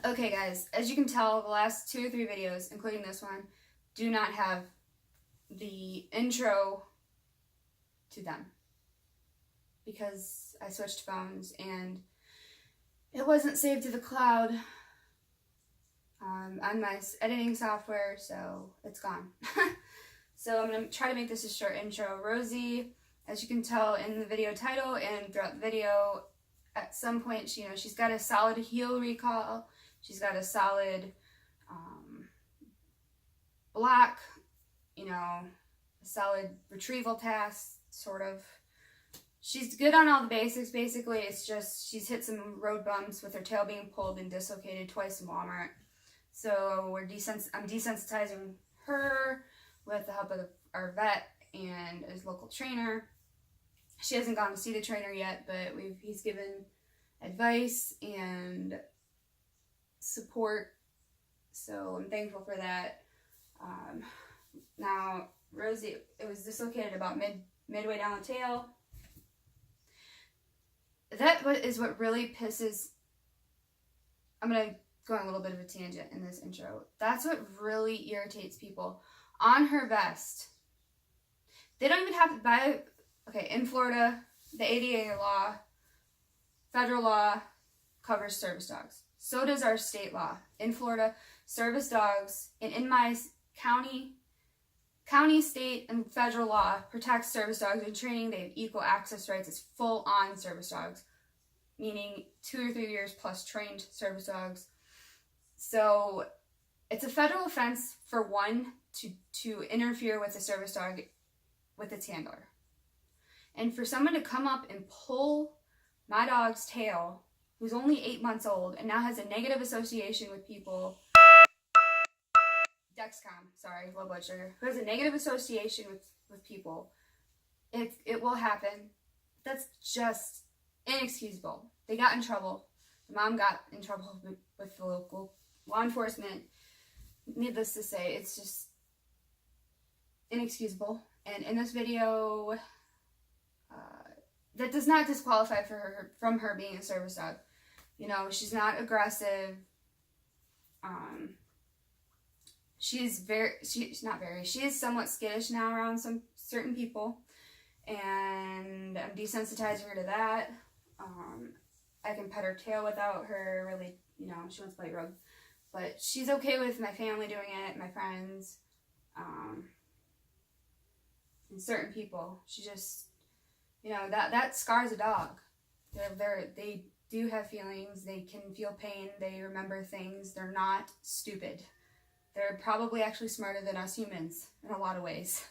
Okay guys, as you can tell, the last 2 or 3 videos, including this one, do not have the intro to them because I switched phones and it wasn't saved to the cloud on my editing software, so it's gone. So I'm going to try to make this a short intro. Rosie, as you can tell in the video title and throughout the video, at some point, she's got a solid heel recall. She's got a solid block, a solid retrieval task, sort of. She's good on all the basics, basically. It's just she's hit some road bumps with her tail being pulled and dislocated twice in Walmart. So I'm desensitizing her with the help of our vet and his local trainer. She hasn't gone to see the trainer yet, but he's given advice and support, so I'm thankful for that. Now, Rosie, it was dislocated about midway down the tail. That is what really pisses... I'm going to go on a little bit of a tangent in this intro. That's what really irritates people. On her vest, they don't even have to buy... Okay, in Florida, the ADA law, federal law, covers service dogs. So does our state law. In Florida, service dogs, and in my county, state, and federal law protects service dogs in training. They have equal access rights. It's full-on service dogs, meaning 2 or 3 years plus trained service dogs. So it's a federal offense for one to interfere with a service dog with its handler. And for someone to come up and pull my dog's tail, who's only 8 months old and now has a negative association with people, low blood sugar, who has a negative association with people, it will happen. That's just inexcusable. They got in trouble. The mom got in trouble with the local law enforcement. Needless to say, it's just inexcusable. And in this video, that does not disqualify from her being a service dog. She's not aggressive. She is somewhat skittish now around some certain people, and I'm desensitizing her to that. I can pet her tail without her really, she wants to play rug, but she's okay with my family doing it, my friends, and certain people. She just, that scars a dog. They do have feelings. They can feel pain. They remember things. They're not stupid. They're probably actually smarter than us humans in a lot of ways.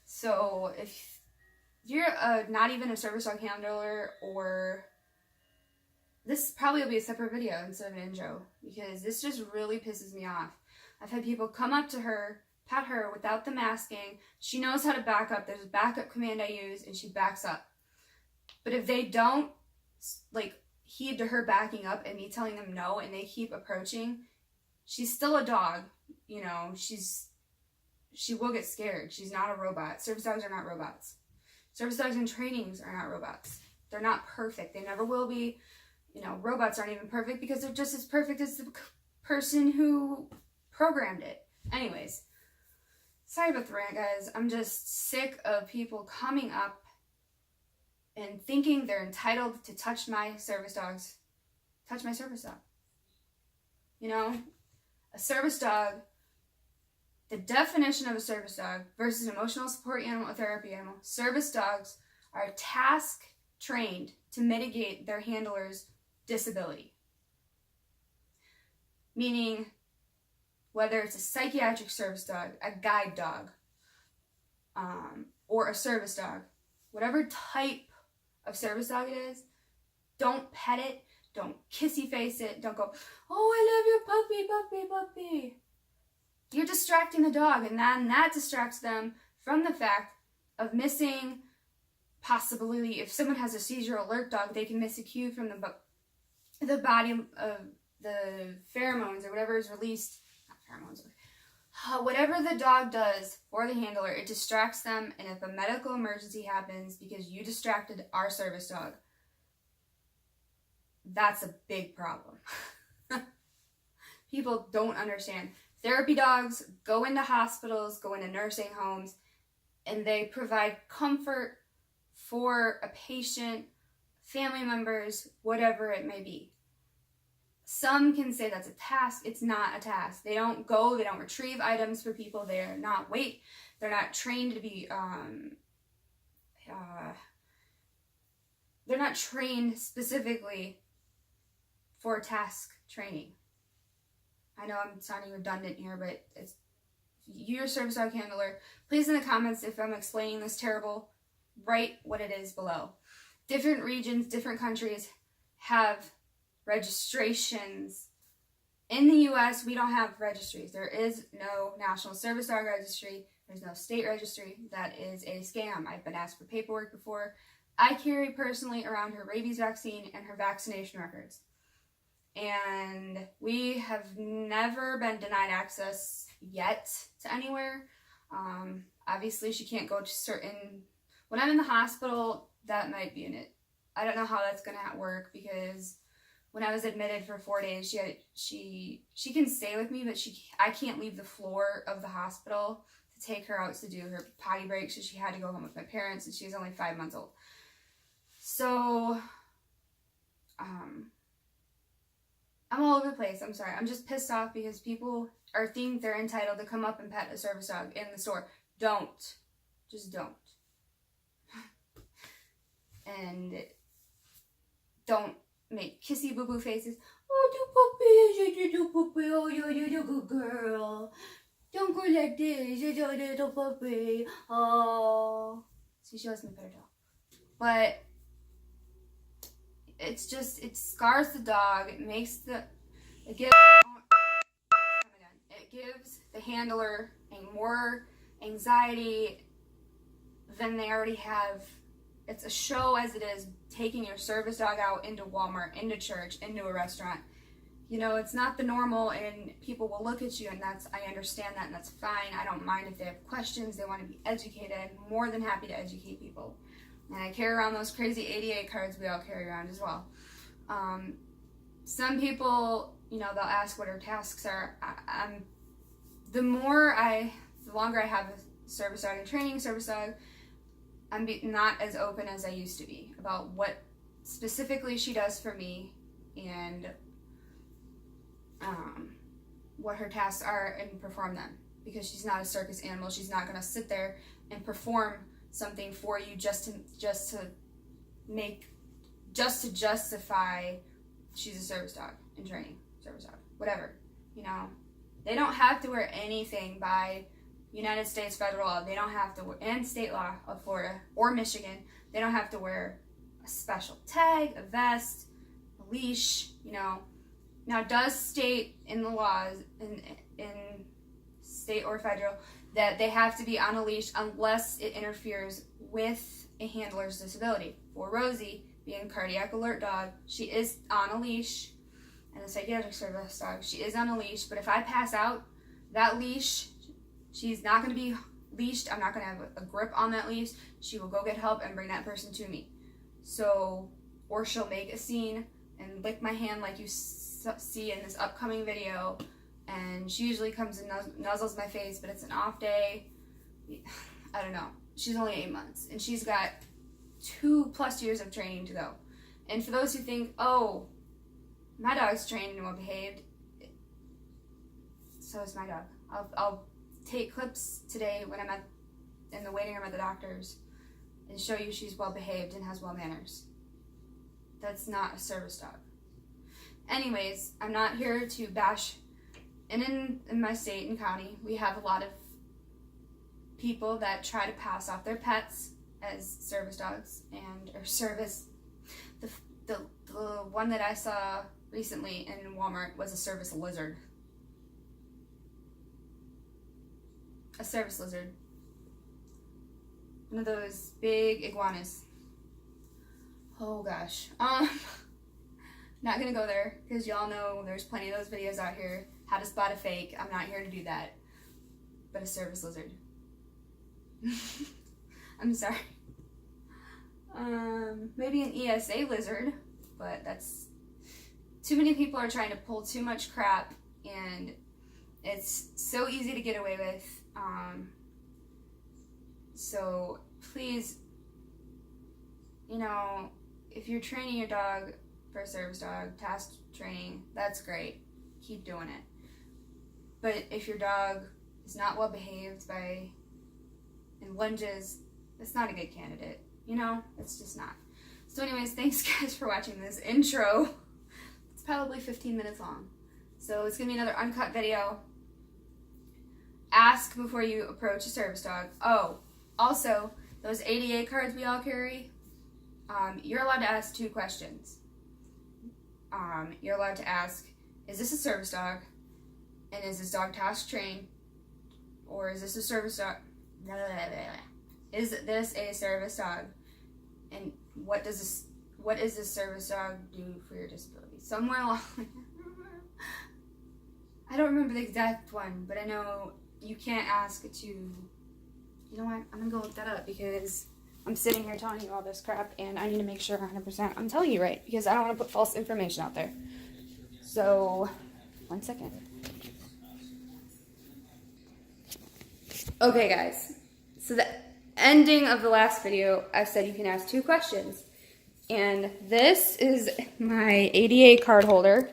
So if you're not even a service dog handler, or this probably will be a separate video instead of an intro, because this just really pisses me off. I've had people come up to her, pet her without the masking. She knows how to back up. There's a backup command I use, and she backs up. But if they don't heed to her backing up and me telling them no, and they keep approaching, she's still a dog. She will get scared. She's not a robot. Service dogs are not robots. Service dogs in trainings are not robots. They're not perfect. They never will be. Robots aren't even perfect because they're just as perfect as the person who programmed it. Anyways, sorry about the rant, guys. I'm just sick of people coming up and thinking they're entitled to touch my service dog. A service dog, the definition of a service dog versus an emotional support animal, a therapy animal. Service dogs are task trained to mitigate their handler's disability. Meaning, whether it's a psychiatric service dog, a guide dog, or a service dog, whatever type of service dog it is, don't pet it, don't kissy face it, don't go, oh, I love your puppy, puppy, puppy. You're distracting the dog, and then that distracts them from the fact of missing, possibly, if someone has a seizure alert dog, they can miss a cue from the body of the pheromones or whatever is released, not pheromones, whatever the dog does for the handler, it distracts them, and if a medical emergency happens because you distracted our service dog, that's a big problem. People don't understand. Therapy dogs go into hospitals, go into nursing homes, and they provide comfort for a patient, family members, whatever it may be. Some can say that's a task. It's not a task. They don't go, they don't retrieve items for people. They're not trained to be, they're not trained specifically for task training. I know I'm sounding redundant here, but it's your service dog handler. Please in the comments if I'm explaining this terrible, write what it is below. Different regions, different countries have registrations. In the US, we don't have registries. There is no National Service Dog Registry. There's no state registry. That is a scam. I've been asked for paperwork before. I carry personally around her rabies vaccine and her vaccination records. And we have never been denied access yet to anywhere. Obviously, she can't go to certain... When I'm in the hospital, that might be in it. I don't know how that's going to work, because when I was admitted for 4 days, she can stay with me, but I can't leave the floor of the hospital to take her out to do her potty breaks, so she had to go home with my parents, and she's only 5 months old. So, I'm all over the place. I'm sorry. I'm just pissed off because people think they're entitled to come up and pet a service dog in the store. Don't. Just don't. And don't make kissy boo boo faces. Oh, you puppy, you puppy, oh, you're a good girl. Don't go like this, you're a little puppy. Oh. See, she lets me pet her dog. But it's just, it scars the dog. It gives the handler more anxiety than they already have. It's a show as it is, taking your service dog out into Walmart, into church, into a restaurant. You know, it's not the normal, and people will look at you, and I understand that, and that's fine. I don't mind if they have questions, they want to be educated. I'm more than happy to educate people. And I carry around those crazy ADA cards we all carry around as well. Some people, you know, they'll ask what her tasks are. The longer I have a service dog and training service dog, I'm not as open as I used to be about what specifically she does for me and what her tasks are and perform them. Because she's not a circus animal. She's not going to sit there and perform something for you just to justify she's a service dog in training, service dog, whatever. You know, they don't have to wear anything by United States federal law. They don't have to wear, and state law of Florida or Michigan, they don't have to wear a special tag, a vest, a leash, you know. Now, it does state in the laws, in state or federal, that they have to be on a leash unless it interferes with a handler's disability. For Rosie, being a cardiac alert dog, she is on a leash, and a psychiatric service dog, she is on a leash, but if I pass out, that leash, she's not going to be leashed. I'm not going to have a grip on that leash. She will go get help and bring that person to me. So, or she'll make a scene and lick my hand like you see in this upcoming video, and she usually comes and nuzzles my face, but it's an off day. I don't know. She's only 8 months, and she's got 2+ years of training to go. And for those who think, oh, my dog's trained and well behaved, so is my dog. I'll take clips today when I'm in the waiting room at the doctor's and show you she's well behaved and has well manners. That's not a service dog. Anyways, I'm not here to bash. And in my state and county, we have a lot of people that try to pass off their pets as service dogs or service. The one that I saw recently in Walmart was a service lizard. A service lizard. One of those big iguanas. Oh gosh. Not gonna go there because y'all know there's plenty of those videos out here. How to spot a fake. I'm not here to do that. But a service lizard. I'm sorry. Maybe an ESA lizard, but that's too many people are trying to pull too much crap and it's so easy to get away with. So please, you know, if you're training your dog for a service dog, task training, that's great. Keep doing it. But if your dog is not well behaved and lunges, that's not a good candidate. You know, it's just not. So anyways, thanks guys for watching this intro. It's probably 15 minutes long. So it's going to be another uncut video. Ask before you approach a service dog. Oh, also, those ADA cards we all carry, you're allowed to ask 2 questions. You're allowed to ask, is this a service dog? And is this dog task trained? Or is this a service dog? Is this a service dog? And what is this service dog do for your disability? Somewhere along, I don't remember the exact one, but I know you can't ask to, you know what, I'm gonna go look that up because I'm sitting here telling you all this crap and I need to make sure 100% I'm telling you right because I don't want to put false information out there. So, 1 second. Okay guys, so the ending of the last video, I said you can ask 2 questions. And this is my ADA card holder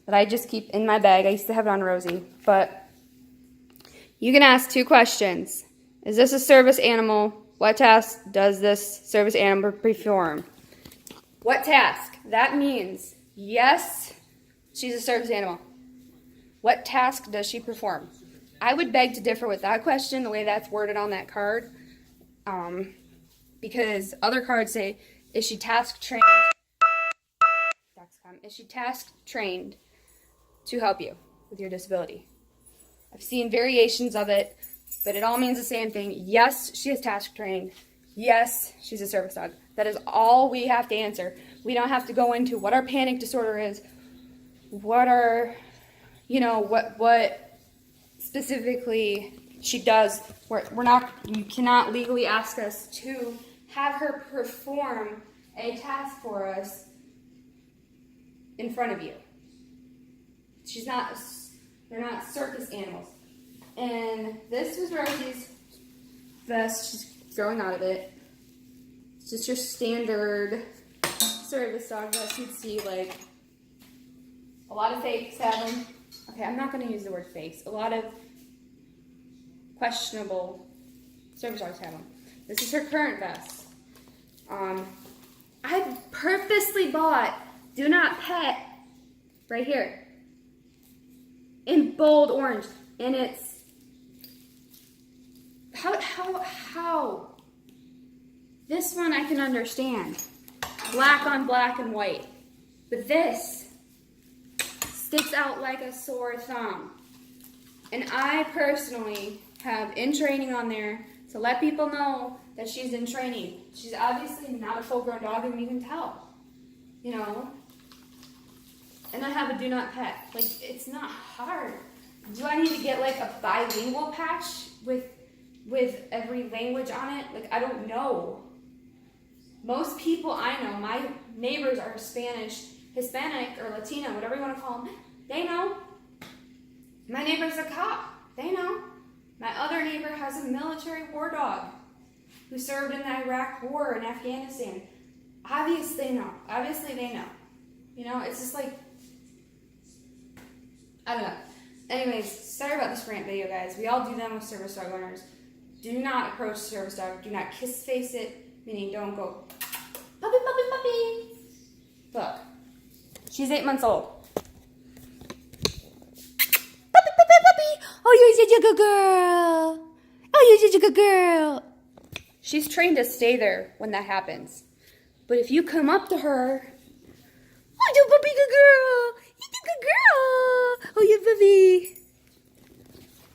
that I just keep in my bag. I used to have it on Rosie, but you can ask 2 questions. Is this a service animal? What task does this service animal perform? What task? That means, yes, she's a service animal. What task does she perform? I would beg to differ with that question, the way that's worded on that card. Because other cards say, is she task trained? Is she task trained to help you with your disability? I've seen variations of it, but it all means the same thing. Yes, she is task trained. Yes, she's a service dog. That is all we have to answer. We don't have to go into what our panic disorder is, what our, you know, what specifically she does. You cannot legally ask us to have her perform a task for us in front of you. They're not circus animals. And this was Rosie's vest. She's growing out of it. It's just your standard service dog vest. You'd see, like, a lot of fakes have them. Okay, I'm not going to use the word fakes. A lot of questionable service dogs have them. This is her current vest. I purposely bought Do Not Pet right here in bold orange, and it's how this one I can understand, black on black and white, but this sticks out like a sore thumb. And I personally have in training on there to let people know that she's in training. She's obviously not a full-grown dog, and you can tell, you know. And I have a Do Not Pet. Like, it's not hard. Do I need to get like a bilingual patch with every language on it? Like, I don't know. Most people I know, my neighbors are Spanish, Hispanic, or Latino, whatever you want to call them. They know. My neighbor's a cop. They know. My other neighbor has a military war dog who served in the Iraq War in Afghanistan. Obviously they know. Obviously they know. You know, it's just like, I don't know. Anyways, sorry about this rant video, guys. We all do them with service dog owners. Do not approach a service dog. Do not kiss face it, meaning don't go, puppy, puppy, puppy. Look, she's 8 months old. Oh, you're such a good girl. Oh, you're such a good girl. She's trained to stay there when that happens. But if you come up to her, oh, you puppy, good girl. You're a good girl. Oh, you puppy.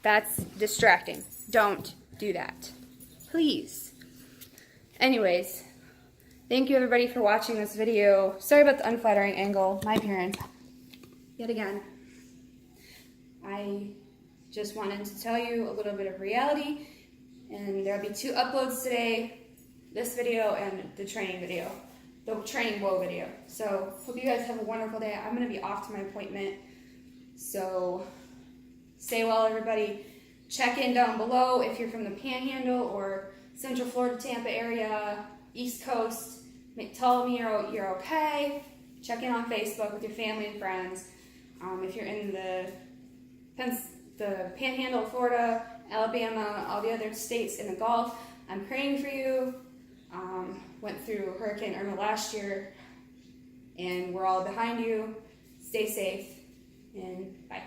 That's distracting. Don't do that. Please. Anyways, thank you everybody for watching this video. Sorry about the unflattering angle. My appearance. Yet again. I just wanted to tell you a little bit of reality, and there'll be 2 uploads today, this video and the training video, the training whoa video. So hope you guys have a wonderful day. I'm going to be off to my appointment So stay well, everybody. Check in down below if you're from the Panhandle or Central Florida, Tampa area, East Coast. Tell me you're okay. Check in on Facebook with your family and friends. If you're in the Panhandle, Florida, Alabama, all the other states in the Gulf, I'm praying for you. Went through Hurricane Irma last year, and we're all behind you. Stay safe, and bye.